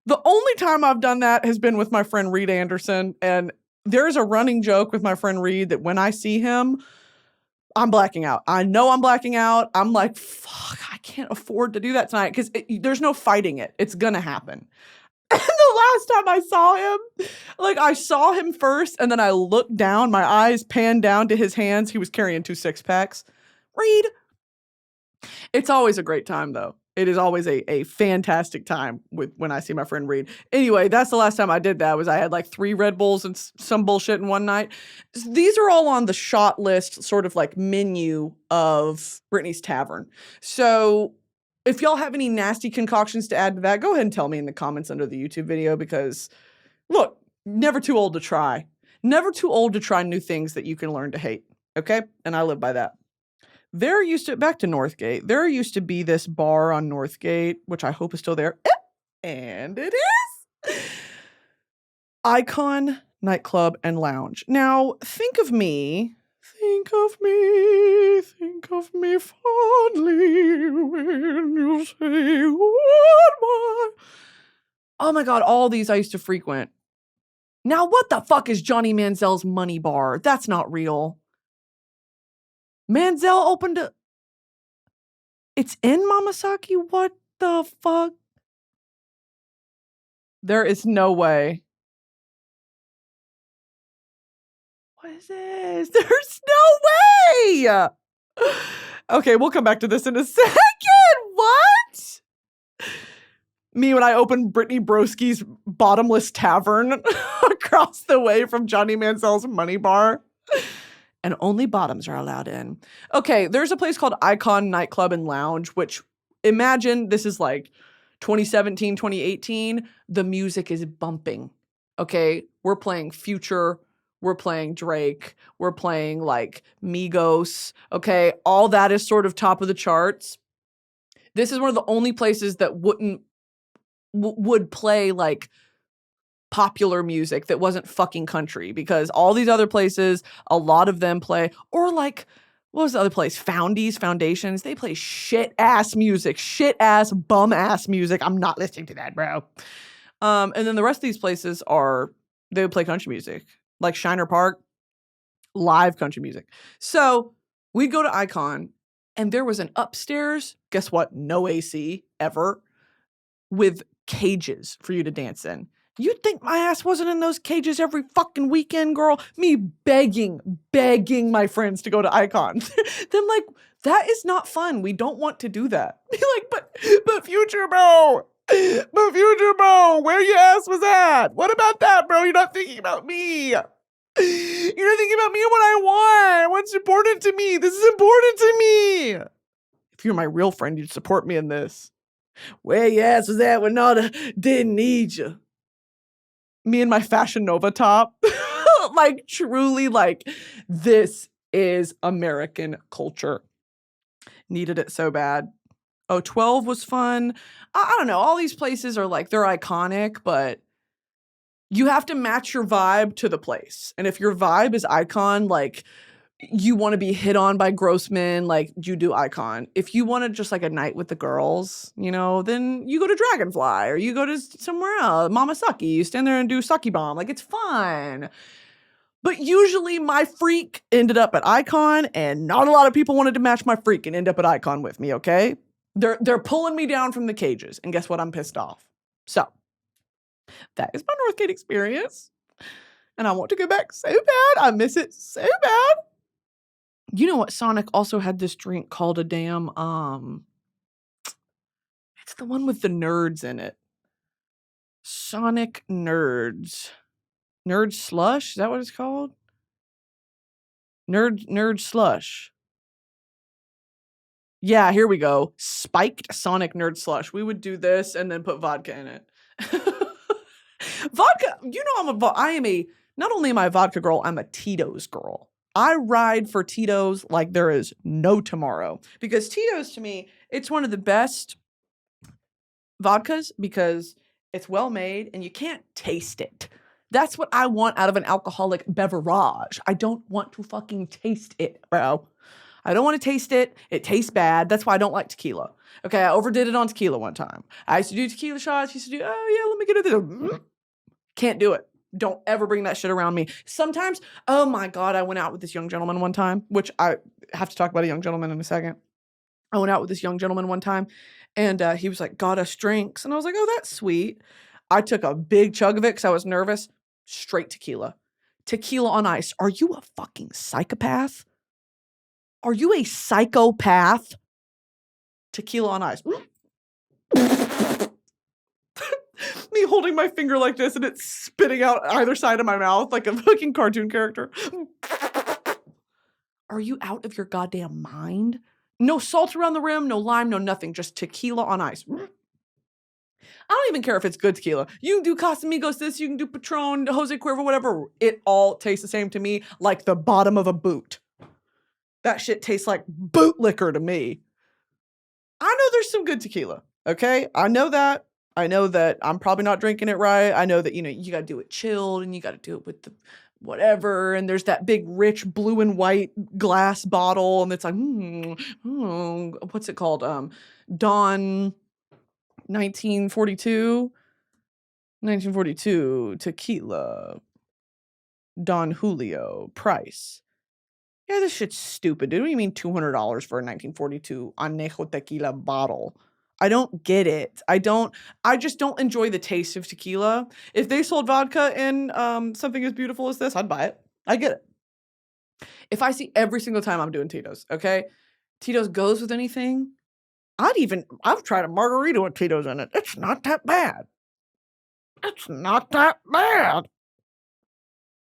Speaker 2: The only time I've done that has been with my friend Reed Anderson, and there's a running joke with my friend Reed that when I see him, I'm blacking out. I know I'm blacking out. I'm like, fuck, I can't afford to do that tonight because there's no fighting it. It's going to happen. And the last time I saw him, like I saw him first and then I looked down, my eyes panned down to his hands. He was carrying 2 6-packs. Reed. It's always a great time though. It is always a fantastic time when I see my friend Reed. Anyway, that's the last time I did that. I had like 3 Red Bulls and some bullshit in one night. These are all on the shot list, sort of like menu of Brittany's Tavern. So if y'all have any nasty concoctions to add to that, go ahead and tell me in the comments under the YouTube video because, look, never too old to try. Never too old to try new things that you can learn to hate. Okay? And I live by that. Back to Northgate, there used to be this bar on Northgate, which I hope is still there. And it is. Icon Nightclub and Lounge. Now, think of me fondly when you say goodbye. Oh my God, all these I used to frequent. Now, what the fuck is Johnny Manziel's Money Bar? That's not real. Manziel opened a... It's in Mamasaki? What the fuck? There is no way. What is this? There's no way! Okay, we'll come back to this in a second. What? Me when I opened Brittany Broski's Bottomless Tavern across the way from Johnny Manziel's Money Bar. And only bottoms are allowed in. Okay, there's a place called Icon Nightclub and Lounge, which imagine this is like 2017, 2018. The music is bumping. Okay, we're playing Future. We're playing Drake. We're playing like Migos. Okay, all that is sort of top of the charts. This is one of the only places that would play like popular music that wasn't fucking country, because all these other places, a lot of them play, or like, what was the other place? Foundations. They play shit ass music, shit ass bum ass music. I'm not listening to that, bro. And then the rest of these places they would play country music, like Shiner Park, live country music. So we'd go to Icon, and there was an upstairs, guess what? No AC ever, with cages for you to dance in. You'd think my ass wasn't in those cages every fucking weekend, girl. Me begging my friends to go to Icon. Then like, that is not fun. We don't want to do that. Be like, but future bro, where your ass was at? What about that, bro? You're not thinking about me. You're not thinking about me and what I want. What's important to me? This is important to me. If you're my real friend, you'd support me in this. Where your ass was at when Nada didn't need you. Me and my Fashion Nova top. Like, truly, like, this is American culture. Needed it so bad. Oh, 12 was fun. I don't know. All these places are like, they're iconic, but you have to match your vibe to the place. And if your vibe is Icon, like, you want to be hit on by gross men, like, you do Icon. If you want to just like a night with the girls, you know, then you go to Dragonfly, or you go to somewhere else, Mama Sucky. You stand there and do Sucky Bomb. Like, it's fun. But usually my freak ended up at Icon, and not a lot of people wanted to match my freak and end up at Icon with me, okay? They're pulling me down from the cages, and guess what? I'm pissed off. So, that is my Northgate experience. And I want to go back so bad. I miss it so bad. You know what? Sonic also had this drink called a damn, it's the one with the nerds in it. Sonic Nerds. Nerd Slush? Is that what it's called? Nerd Slush. Yeah, here we go. Spiked Sonic Nerd Slush. We would do this and then put vodka in it. Vodka, you know, not only am I a vodka girl, I'm a Tito's girl. I ride for Tito's like there is no tomorrow. Because Tito's, to me, it's one of the best vodkas because it's well made and you can't taste it. That's what I want out of an alcoholic beverage. I don't want to fucking taste it, bro. I don't want to taste it. It tastes bad. That's why I don't like tequila. Okay, I overdid it on tequila one time. I used to do tequila shots. Used to do, oh yeah, let me get it. Can't do it. Don't ever bring that shit around me. Sometimes, oh my God, I went out with this young gentleman one time, which I have to talk about a young gentleman in a second. I went out with this young gentleman one time, and he was like, got us drinks. And I was like, oh, that's sweet. I took a big chug of it because I was nervous. Straight tequila. Tequila on ice. Are you a fucking psychopath? Are you a psychopath? Tequila on ice. Me holding my finger like this and it's spitting out either side of my mouth like a fucking cartoon character. Are you out of your goddamn mind? No salt around the rim, no lime, no nothing. Just tequila on ice. I don't even care if it's good tequila. You can do Casamigos this, you can do Patron, Jose Cuervo, whatever. It all tastes the same to me, like the bottom of a boot. That shit tastes like boot liquor to me. I know there's some good tequila, okay? I know that I'm probably not drinking it right. I know that, you got to do it chilled and you got to do it with the whatever. And there's that big, rich blue and white glass bottle. And it's like, what's it called? Don 1942 tequila. Don Julio price. Yeah, this shit's stupid. Dude, what do you mean $200 for a 1942 añejo tequila bottle? I don't get it. I just don't enjoy the taste of tequila. If they sold vodka in something as beautiful as this, I'd buy it. I get it. If I see every single time I'm doing Tito's, okay? Tito's goes with anything. I've tried a margarita with Tito's in it. It's not that bad. It's not that bad.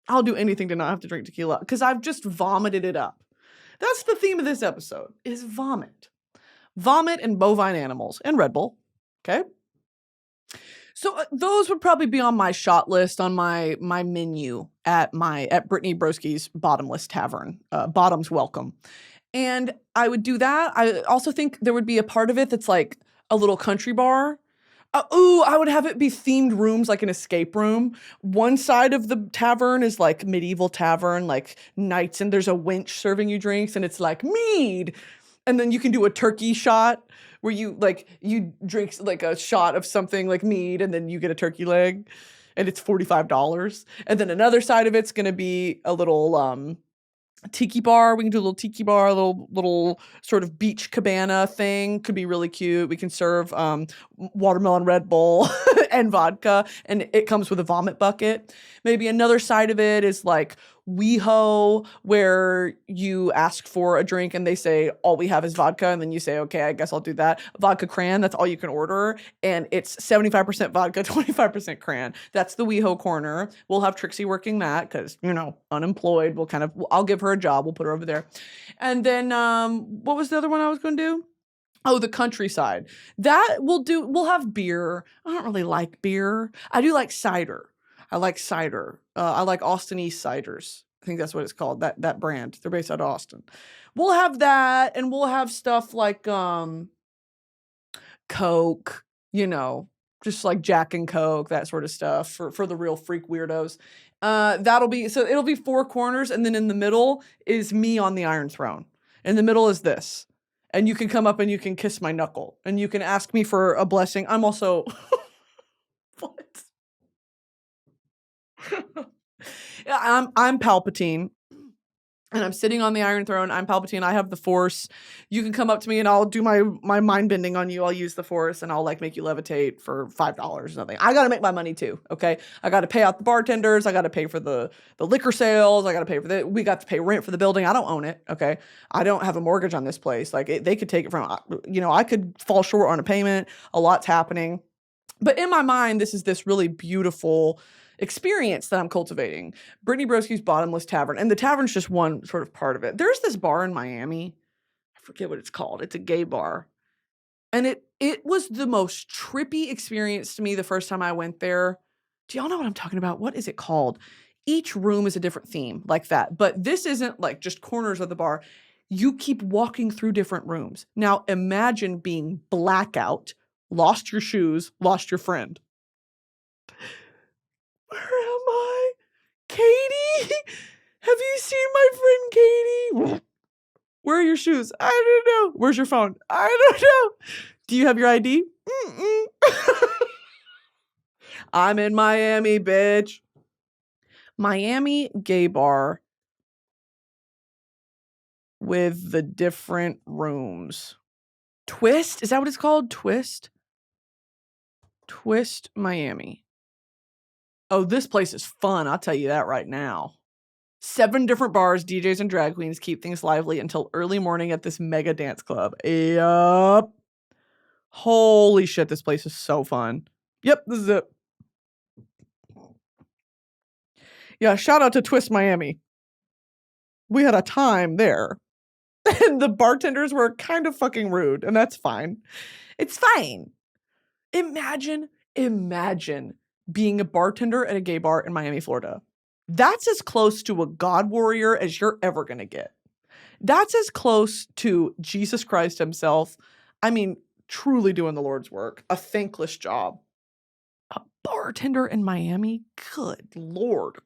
Speaker 2: I'll do anything to not have to drink tequila because I've just vomited it up. That's the theme of this episode, is vomit. Vomit and bovine animals and Red Bull. Okay? So those would probably be on my shot list on my menu at Brittany Broski's Bottomless Tavern. Bottoms welcome. And I would do that. I also think there would be a part of it that's like a little country bar. I would have it be themed rooms, like an escape room. One side of the tavern is like medieval tavern, like knights, and there's a wench serving you drinks, and it's like mead. And then you can do a turkey shot where you drink like a shot of something like mead, and then you get a turkey leg, and it's $45. And then another side of it's gonna be a little tiki bar. We can do a little tiki bar, a little sort of beach cabana thing. Could be really cute. We can serve watermelon Red Bull and vodka, and it comes with a vomit bucket. Maybe another side of it is like WeHo, where you ask for a drink and they say all we have is vodka, and then you say, okay, I guess I'll do that. Vodka cran, that's all you can order, and it's 75% vodka, 25% cran. That's the WeHo corner. We'll have Trixie working that because, unemployed. I'll give her a job. We'll put her over there. And then what was the other one I was going to do? Oh, the countryside. That we'll have beer. I don't really like beer. I do like cider. I like cider. I like Austin East ciders. I think that's what it's called, that brand. They're based out of Austin. We'll have that, and we'll have stuff like Coke, just like Jack and Coke, that sort of stuff for the real freak weirdos. It'll be 4 corners, and then in the middle is me on the Iron Throne. In the middle is this. And you can come up and you can kiss my knuckle, and you can ask me for a blessing. I'm also what? Yeah, I'm Palpatine, and I'm sitting on the Iron Throne. I'm Palpatine. I have the Force. You can come up to me, and I'll do my mind bending on you. I'll use the Force, and I'll make you levitate for $5 or something. I got to make my money too. Okay, I got to pay out the bartenders. I got to pay for the liquor sales. I got to pay for we got to pay rent for the building. I don't own it. Okay, I don't have a mortgage on this place. They could take it from. I could fall short on a payment. A lot's happening, but in my mind, this really beautiful experience that I'm cultivating. Brittany Broski's Bottomless Tavern. And the tavern's just one sort of part of it. There's this bar in Miami. I forget what it's called. It's a gay bar. And it was the most trippy experience to me the first time I went there. Do y'all know what I'm talking about? What is it called? Each room is a different theme like that. But this isn't like just corners of the bar. You keep walking through different rooms. Now imagine being blackout, lost your shoes, lost your friend. Where am I? Katie? Have you seen my friend Katie? Where are your shoes? I don't know. Where's your phone? I don't know. Do you have your ID? Mm-mm. I'm in Miami, bitch. Miami gay bar with the different rooms. Twist? Is that what it's called? Twist? Twist Miami. Oh, this place is fun. I'll tell you that right now. 7 different bars, DJs, and drag queens keep things lively until early morning at this mega dance club. Yup. Holy shit, this place is so fun. Yep, this is it. Yeah, shout out to Twist Miami. We had a time there. And the bartenders were kind of fucking rude, and that's fine. It's fine. Imagine being a bartender at a gay bar in Miami, Florida. That's as close to a God warrior as you're ever going to get. That's as close to Jesus Christ himself. I mean, truly doing the Lord's work. A thankless job. A bartender in Miami? Good Lord.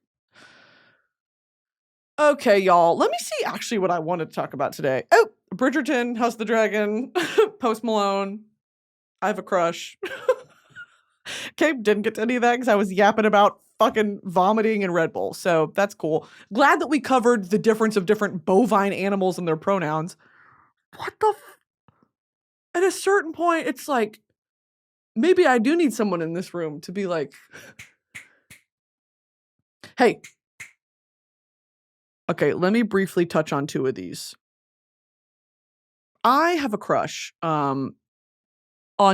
Speaker 2: Okay, y'all. Let me see actually what I wanted to talk about today. Oh, Bridgerton, House of the Dragon, Post Malone. I have a crush. Okay, didn't get to any of that because I was yapping about fucking vomiting and Red Bull. So that's cool. Glad that we covered the difference of different bovine animals and their pronouns. What the At a certain point, it's like, maybe I do need someone in this room to be like, hey. Okay, let me briefly touch on 2 of these. I have a crush on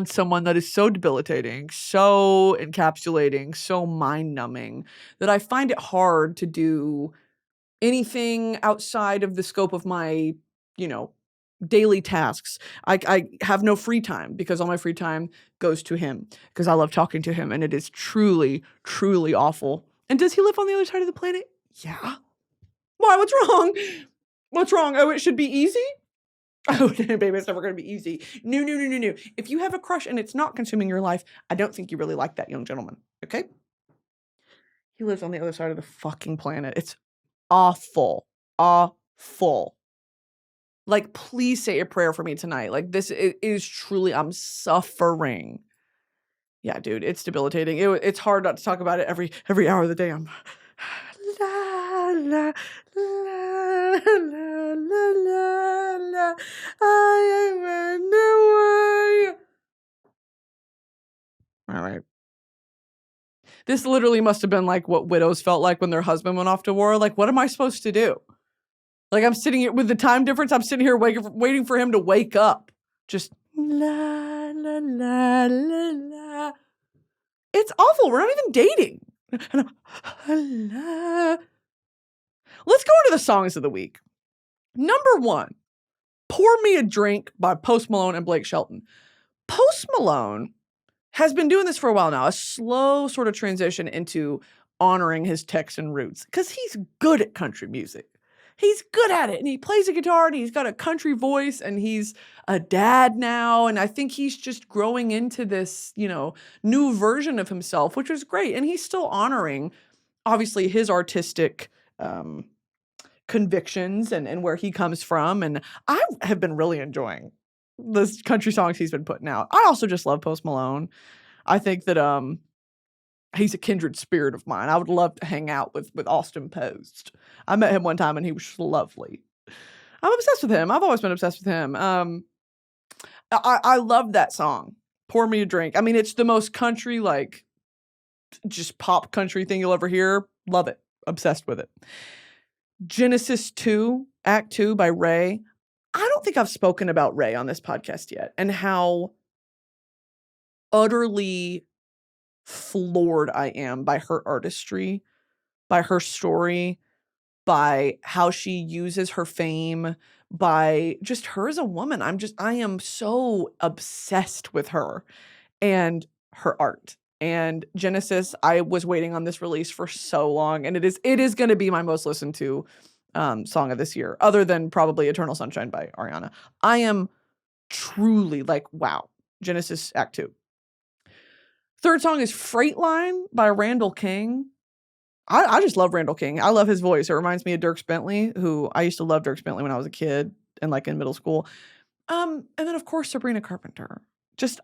Speaker 2: someone that is so debilitating, so encapsulating, so mind-numbing, that I find it hard to do anything outside of the scope of my, daily tasks. I have no free time because all my free time goes to him because I love talking to him, and it is truly, truly awful. And does he live on the other side of the planet? Yeah. Why? What's wrong? What's wrong? Oh, it should be easy? Oh, baby, it's never going to be easy. No. If you have a crush and it's not consuming your life, I don't think you really like that young gentleman. Okay? He lives on the other side of the fucking planet. It's awful. Awful. Like, please say a prayer for me tonight. Like, this is truly, I'm suffering. Yeah, dude, it's debilitating. It's hard not to talk about it every hour of the day. I'm la la la la la la la. I am in the way. All right. This literally must have been like what widows felt like when their husband went off to war. Like, what am I supposed to do? Like, I'm sitting here with the time difference. I'm sitting here waiting for him to wake up. Just la la la la la. It's awful. We're not even dating. Let's go into the songs of the week. Number 1, Pour Me a Drink by Post Malone and Blake Shelton. Post Malone has been doing this for a while now, a slow sort of transition into honoring his Texan roots because he's good at country music. He's good at it, and he plays a guitar, and he's got a country voice, and he's a dad now, and I think he's just growing into this, new version of himself, which is great, and he's still honoring, obviously, his artistic convictions and where he comes from, and I have been really enjoying the country songs he's been putting out. I also just love Post Malone. I think that he's a kindred spirit of mine. I would love to hang out with Austin Post. I met him one time and he was lovely. I'm obsessed with him. I've always been obsessed with him. I love that song, Pour Me a Drink. I mean, it's the most country, like, just pop country thing you'll ever hear. Love it. Obsessed with it. Genesis 2, Act 2 by Raye. I don't think I've spoken about Raye on this podcast yet and how utterly floored I am by her artistry, by her story, by how she uses her fame, by just her as a woman. I am so obsessed with her and her art. And Genesis, I was waiting on this release for so long, and it is going to be my most listened to song of this year, other than probably Eternal Sunshine by Ariana. I am truly like, wow, Genesis Act 2. Third song is Freightline by Randall King. I just love Randall King. I love his voice. It reminds me of Dierks Bentley, who I used to love Dierks Bentley when I was a kid and like in middle school. And then of course Sabrina Carpenter.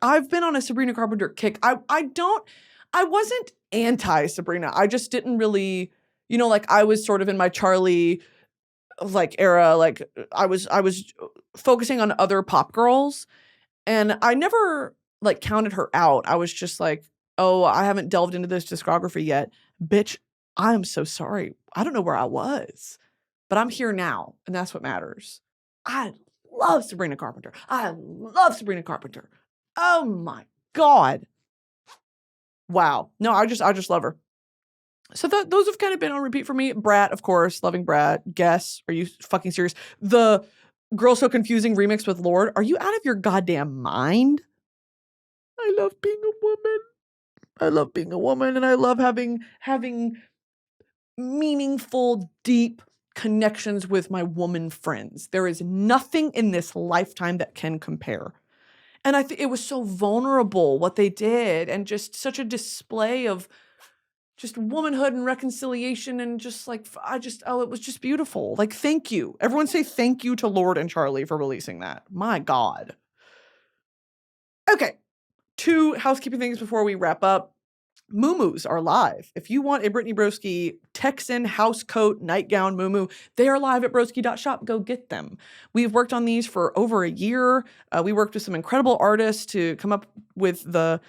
Speaker 2: I've been on a Sabrina Carpenter kick. I wasn't anti Sabrina. I just didn't really, like I was sort of in my Charli like era. Like I was focusing on other pop girls, and I never like counted her out. I was just like, oh, I haven't delved into this discography yet. Bitch, I am so sorry. I don't know where I was, but I'm here now, and that's what matters. I love Sabrina Carpenter. Oh my God. Wow. No, I just love her. So those have kind of been on repeat for me. Brat, of course, loving Brat. Guess, are you fucking serious? The Girl So Confusing remix with Lorde. Are you out of your goddamn mind? I love being a woman. And I love having meaningful, deep connections with my woman friends. There is nothing in this lifetime that can compare. And I think it was so vulnerable what they did, and just such a display of just womanhood and reconciliation, and just like, it was just beautiful. Like, thank you. Everyone say thank you to Lorde and Charli for releasing that. My God. Okay. 2 housekeeping things before we wrap up. Muumuus are live. If you want a Brittany Broski Texan house coat nightgown muumuu, they are live at broski.shop. Go get them. We've worked on these for over a year. We worked with some incredible artists to come up with the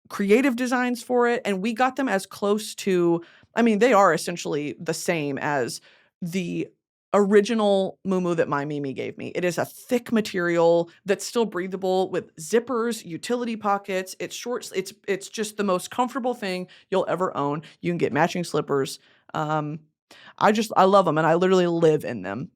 Speaker 2: creative designs for it, and we got them as close to, they are essentially the same as the original muumuu that my Mimi gave me. It is a thick material that's still breathable with zippers, utility pockets. It's short. It's just the most comfortable thing you'll ever own. You can get matching slippers. I love them, and I literally live in them.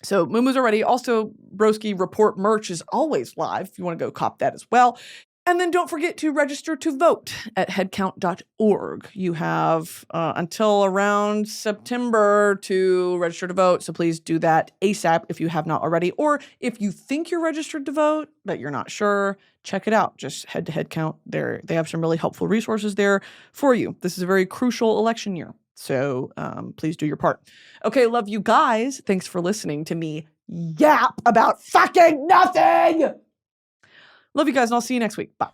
Speaker 2: So muumuus are ready. Also, Broski Report merch is always live if you want to go cop that as well. And then don't forget to register to vote at headcount.org. You have until around September to register to vote, so please do that ASAP if you have not already. Or if you think you're registered to vote, but you're not sure, check it out. Just head to Headcount. They have some really helpful resources there for you. This is a very crucial election year, so please do your part. Okay, love you guys. Thanks for listening to me yap about fucking nothing. Love you guys, and I'll see you next week. Bye.